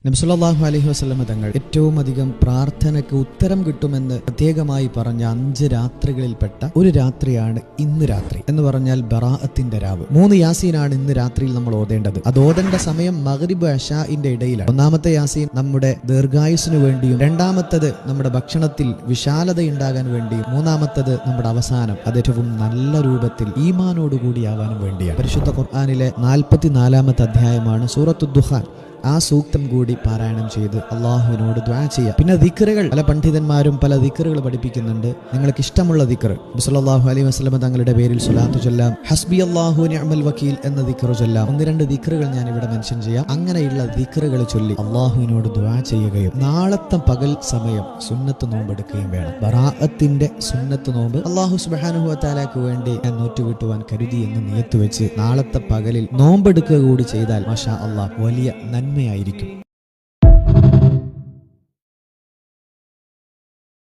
നബി സല്ലല്ലാഹു അലൈഹി വസല്ലമ തങ്ങൾ ഏറ്റവും അധികം പ്രാർത്ഥനയ്ക്ക് ഉത്തരം കിട്ടുമെന്ന് പ്രത്യേകമായി പറഞ്ഞ 5 രാത്രികളിൽപ്പെട്ട ഒരു രാത്രിയാണ് ഇന്ന് രാത്രി എന്ന് പറഞ്ഞാൽ ബറാഅത്തിന്റെ രാവ്. 3 യാസീനാണ് ഇന്ന് രാത്രിയിൽ നമ്മൾ ഓതേണ്ടത്. അത് ഓതേണ്ട സമയം മഗ്രിബ് ഇശാഇന്റെ ഇടയിലാണ്. ഒന്നാമത്തെ യാസീൻ നമ്മുടെ ദീർഘായുസിന് വേണ്ടിയും, രണ്ടാമത്തത് നമ്മുടെ ഭക്ഷണത്തിൽ വിശാലതയുണ്ടാകാൻ വേണ്ടിയും, മൂന്നാമത്തത് നമ്മുടെ അവസാനം അത് ഏറ്റവും നല്ല രൂപത്തിൽ ഈമാനോടുകൂടിയാവാനും വേണ്ടിയാണ്. പരിശുദ്ധ ഖുർആനിലെ 44-ാമത്തെ അധ്യായമാണ് സൂറത്തുദ് ദുഖാൻ. ആ സൂക്തം കൂടി പാരായണം ചെയ്ത് അള്ളാഹുവിനോട് ദുആ ചെയ്യുക. പിന്നെ ദിക്റുകൾ, പല പണ്ഡിതന്മാരും പല ദിക്റുകൾ പഠിപ്പിക്കുന്നുണ്ട്. നിങ്ങൾക്ക് ഇഷ്ടമുള്ള ദിക്ർ, നബി സല്ലല്ലാഹു അലൈഹി വസല്ലമ തങ്ങളുടെ പേരിൽ സ്വലാത്ത് ചൊല്ലാം, ഹസ്ബി അല്ലാഹു നിഅമൽ വക്കീൽ എന്ന ദിക്ർ ചൊല്ലാം. 1-2 ദിക്റുകൾ ഞാൻ ഇവിടെ മെൻഷൻ ചെയ്യാം. അങ്ങനെയുള്ള ദിക്റുകൾ ചൊല്ലി അള്ളാഹുവിനോട് ദുആ ചെയ്യുകയും നാളത്തെ പകൽ സമയം സുന്നത്ത് നോമ്പെടുക്കുകയും വേണം. ബറാഅത്തിന്റെ സുന്നത്ത് നോമ്പ് അല്ലാഹു സുബ്ഹാനഹു വ തആലക്ക് വേണ്ടി ഞാൻ നോറ്റുകിട്ടുവാൻ കരുതി എന്ന് നിയത്ത് വെച്ച് നാളത്തെ പകലിൽ നോമ്പെടുക്കുക കൂടി ചെയ്താൽ മാഷാ അല്ലാഹ് വലിയ നന്മയായിരിക്കും.